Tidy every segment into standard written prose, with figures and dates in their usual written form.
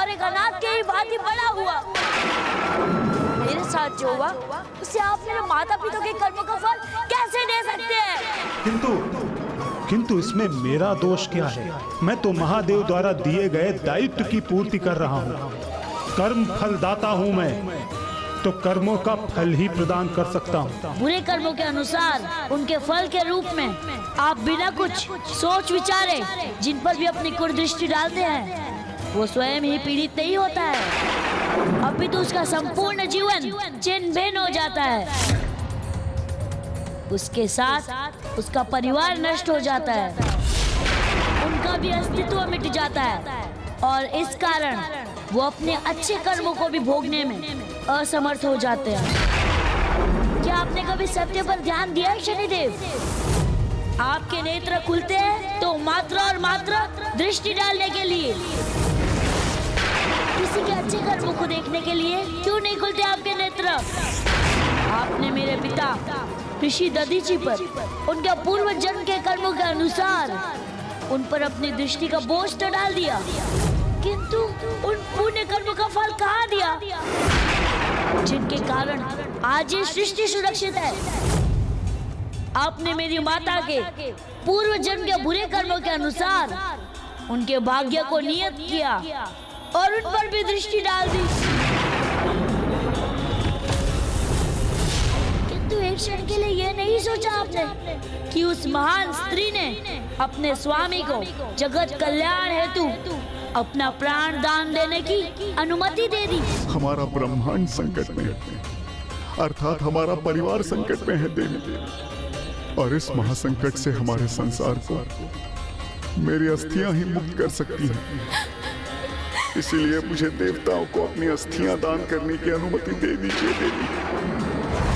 और एक अनाथ के ही भांति बड़ा हुआ। मेरे साथ जो हुआ उसे आप मेरे माता पिता के कर्मों का फल कैसे दे सकते हैं? किंतु इसमें मेरा दोष क्या है? मैं तो महादेव द्वारा दिए गए दायित्व की पूर्ति कर रहा हूँ। कर्म फलदाता हूँ मैं, तो कर्मों का फल ही प्रदान कर सकता हूँ। बुरे कर्मों के अनुसार उनके फल के रूप में आप बिना कुछ सोच विचारे जिन पर भी अपनी कुदृष्टि डालते हैं, वो स्वयं ही पीड़ित नहीं होता है, अभी तो उसका संपूर्ण जीवन छिन्न भिन्न हो जाता है। उसके साथ उसका परिवार नष्ट हो जाता है, उनका भी अस्तित्व मिट जाता है, और इस कारण वो अपने अच्छे कर्मों को भी भोगने में असमर्थ हो जाते हैं। क्या आपने कभी सत्य पर ध्यान दिया है शनिदेव? आपके नेत्र खुलते हैं तो मात्र और मात्र दृष्टि डालने के लिए, किसी के अच्छे कर्मों को देखने के लिए क्यों नहीं खुलते आपके नेत्र? आपने मेरे पिता ऋषि दधीचि पर उनके पूर्व जन्म के कर्मों के अनुसार उन पर अपनी दृष्टि का बोझ तो डाल दिया, किंतु उन पुण्य कर्मों का फल कहाँ दिया, जिनके कारण आज ये सृष्टि सुरक्षित है? आपने मेरी माता के पूर्व जन्म के बुरे कर्मों के अनुसार उनके भाग्य को नियत किया और उन पर भी दृष्टि डाल दी। किंतु एक क्षण के लिए यह नहीं सोचा आपने कि उस महान स्त्री ने अपने स्वामी को जगत कल्याण हेतु अपना प्राण दान देने की अनुमति दे दी। हमारा ब्रह्मांड संकट में है, अर्थात हमारा परिवार संकट में है देवी, और इस महासंकट से हमारे संसार को मेरी अस्थियां ही मुक्त कर सकती हैं। इसीलिए मुझे देवताओं को अपनी अस्थियां दान करने की अनुमति दे दीजिए देवी।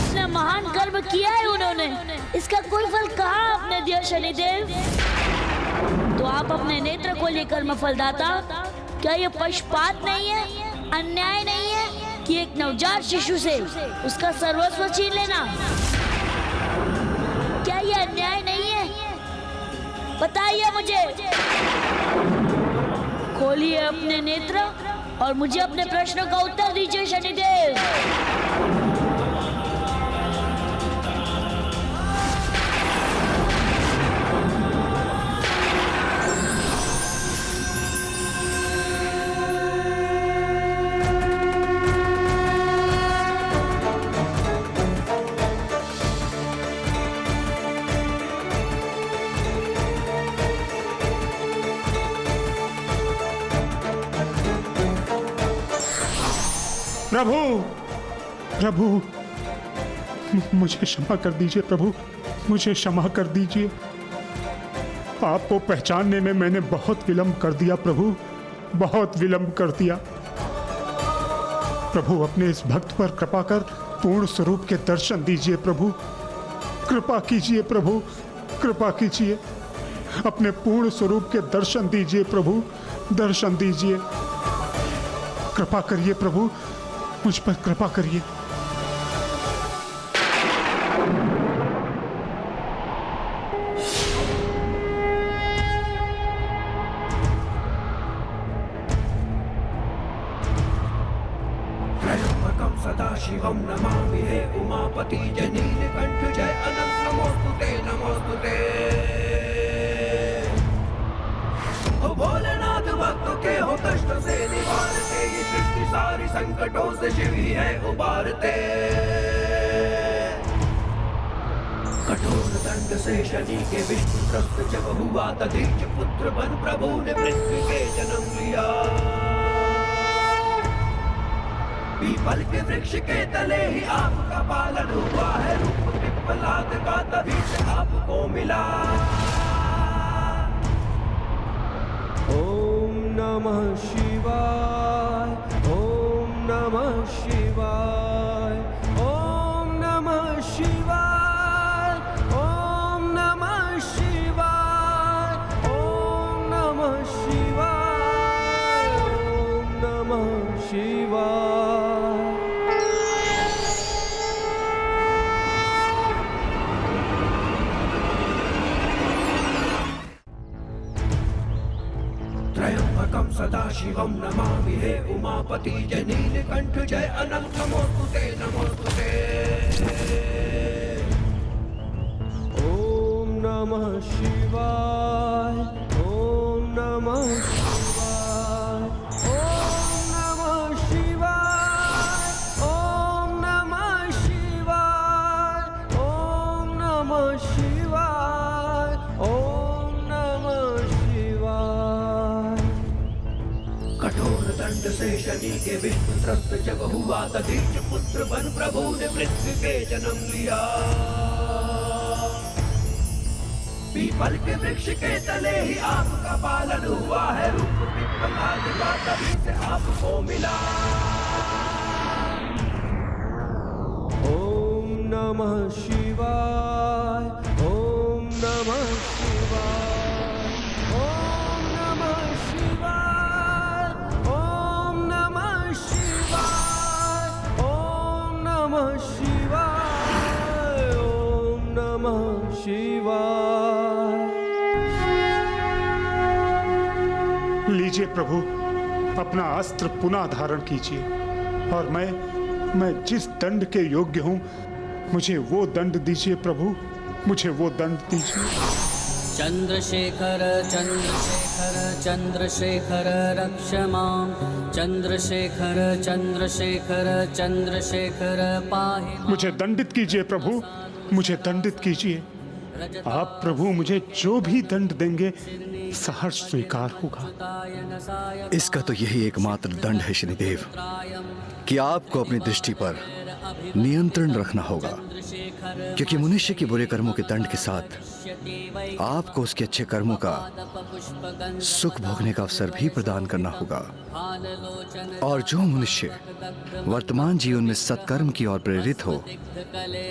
इतना महान कर्म किया है उन्होंने, इसका कोई फल कहाँ आपने दिया शनिदेव? तो आप अपने नेत्र को लेकर कर्मफलदाता, क्या ये पक्षपात नहीं है, अन्याय नहीं है कि एक नवजात शिशु से उसका सर्वस्व छीन लेना? क्या ये अन्याय नहीं है? बताइए मुझे। खोलिए अपने नेत्र और मुझे अपने प्रश्नों का उत्तर दीजिए शनिदेव। प्रभु, प्रभु, मुझे क्षमा कर दीजिए प्रभु, मुझे क्षमा कर दीजिए। आपको पहचानने में मैंने बहुत विलंब कर दिया प्रभु, बहुत विलंब कर दिया। प्रभु, अपने इस भक्त पर कृपा कर पूर्ण स्वरूप के दर्शन दीजिए प्रभु, कृपा कीजिए प्रभु, कृपा कीजिए। अपने पूर्ण स्वरूप के दर्शन दीजिए प्रभु, दर्शन दीजिए। कृपा करिए प्रभु, मुझ पर कृपा करिए। त्रयंबकं सदाशिवं नमामि हे उमापति जनीलकंठ जय अनंत नमोस्तुते नमोस्तुते। ओ भोलेनाथ भक्तों के हो कष्ट से निवारते, ये सृष्टि सारी संकटों से शिव ही है उबारते। कठोर दंड से शनि के विष्णु त्रस्त जब हुआ, दधीच पुत्र बन प्रभु ने पृथ्वी के जन्म लिया। पीपल के वृक्ष के तले ही आपका पालन हुआ है, रूप पिप्पलाद का तभी से आपको मिला। ओम नमः शिवाय, ओम नमः शिवाय, ओम नमः शिवाय, ओम नमः शिवाय, ओम नमः शिवाय, ओम नमः शिवाय। त्र्यंबकं सदाशिवं नमामि हे उमापति जय नीलकंठ जय अनंत नमोस्तुते नमोस्तुते। ओम नमः शिवाय ओम नमः शिवाय ओम नमः शिवाय ओम नमः शिवाय ओम नमः शिवाय। कठोर दंड से शनि के विष्णु त्रस्त जब हुआ तदीच पुत्र बन प्रभु ने मृत्यु के जन्म लिया। पीपल के वृक्ष के तले ही आपका पालन हुआ है, रूप पिपलाद का तभी से आपको मिला। ओम नमः शिवाय ओम नमः शिवाय ओम नमः शिवाय ओम नमः शिवाय ओम नमः शिवाय ओम नमः शिवाय। लीजिए प्रभु, अपना अस्त्र पुनः धारण कीजिए और मैं जिस दंड के योग्य हूँ मुझे वो दंड दीजिए प्रभु, मुझे वो दंड दीजिए। चंद्रशेखर चंद्रशेखर चंद्रशेखर रक्ष मां चंद्रशेखर चंद्रशेखर चंद्रशेखर पाहि मां। मुझे दंडित कीजिए प्रभु, मुझे दंडित कीजिए। आप प्रभु मुझे जो भी दंड देंगे सहर्ष स्वीकार होगा। इसका तो यही एकमात्र दंड है शनिदेव कि आपको अपनी दृष्टि पर नियंत्रण रखना होगा, क्योंकि मनुष्य के बुरे कर्मों के दंड के साथ आपको उसके अच्छे कर्मों का सुख भोगने का अवसर भी प्रदान करना होगा। और जो मनुष्य वर्तमान जीवन में सत्कर्म की ओर प्रेरित हो,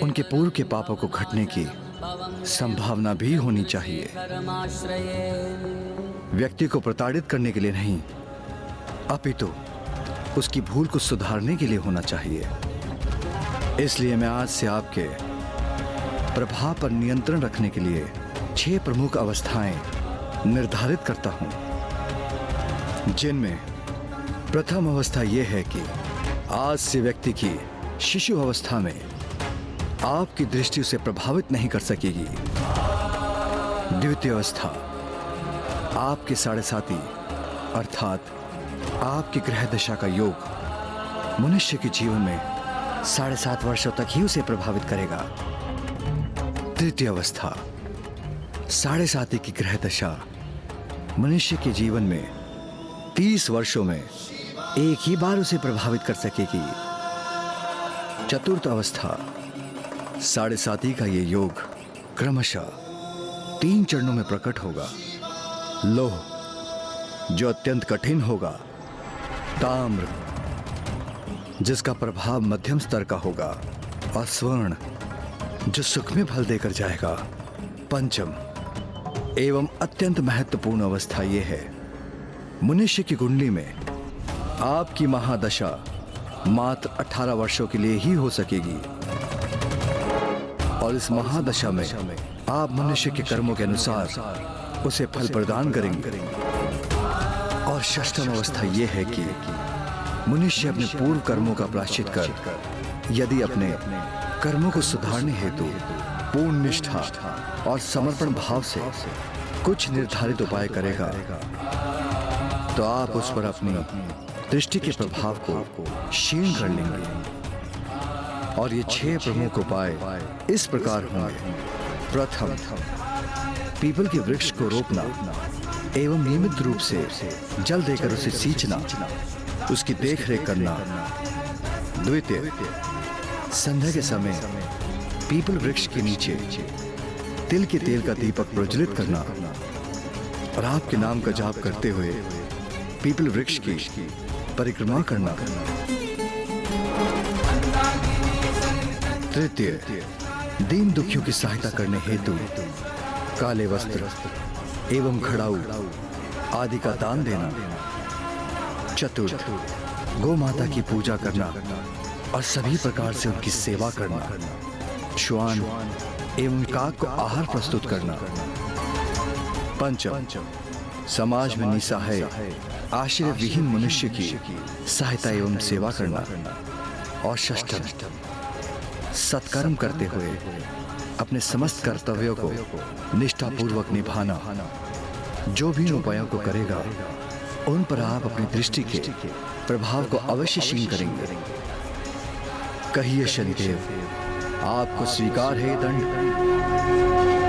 उनके पूर्व के पापों को घटने की संभावना भी होनी चाहिए। व्यक्ति को प्रताड़ित करने के लिए नहीं, अपितु उसकी भूल को सुधारने के लिए होना चाहिए। इसलिए मैं आज से आपके प्रभाव पर नियंत्रण रखने के लिए 6 प्रमुख अवस्थाएं निर्धारित करता हूं, जिनमें प्रथम अवस्था यह है कि आज से व्यक्ति की शिशु अवस्था में आपकी दृष्टि उसे प्रभावित नहीं कर सकेगी। द्वितीय अवस्था आपके 7.5 अर्थात आपकी ग्रह दशा का योग मनुष्य के जीवन में 7.5 वर्षों तक ही उसे प्रभावित करेगा। तृतीय अवस्था 7.5 की ग्रह दशा मनुष्य के जीवन में 30 वर्षों में एक ही बार उसे प्रभावित कर सकेगी। चतुर्थ अवस्था 7.5 का ये योग क्रमशः 3 चरणों में प्रकट होगा। लोह जो अत्यंत कठिन होगा, ताम्र जिसका प्रभाव मध्यम स्तर का होगा, और स्वर्ण जो सुख में फल देकर जाएगा। पंचम एवं अत्यंत महत्वपूर्ण अवस्था यह है, मनुष्य की कुंडली में आपकी महादशा मात्र 18 वर्षों के लिए ही हो सकेगी, और इस महादशा में आप मनुष्य के कर्मों के अनुसार उसे फल प्रदान करेंगे। और षष्ठम अवस्था यह है कि मनुष्य अपने पूर्व कर्मों का प्रायश्चित कर यदि अपने कर्मों को सुधारने हेतु पूर्ण निष्ठा और समर्पण भाव से कुछ निर्धारित उपाय करेगा, तो आप उस पर अपनी दृष्टि के प्रभाव को क्षीण कर लेंगे। और ये 6 प्रमुख उपाय इस प्रकार होंगे। प्रथम, पीपल के वृक्ष को रोपना एवं नियमित रूप से जल देकर उसे सींचना, उसकी देखरेख करना। द्वितीय, संध्या के समय पीपल वृक्ष के नीचे तिल के तेल का दीपक प्रज्वलित करना और आपके नाम का जाप करते हुए पीपल वृक्ष की परिक्रमा करना। तृतीय, दीन दुखियों की सहायता करने हेतु काले वस्त्र एवं खड़ाऊ आदि का दान देना। चतुर्थ, गौ माता की पूजा करना और सभी प्रकार से उनकी सेवा करना। श्वान एवं काक को आहार प्रस्तुत करना। पंचम, समाज में निसहाय आश्रय विहीन मनुष्य की सहायता एवं सेवा करना, और षष्ठम, सत्कर्म करते हुए अपने समस्त कर्तव्यों को निष्ठापूर्वक निभाना। जो भी इन उपायों को करेगा उन पर आप अपनी दृष्टि के प्रभाव को अवश्य क्षीण करेंगे। कहिए शनिदेव, आपको स्वीकार है ये दंड?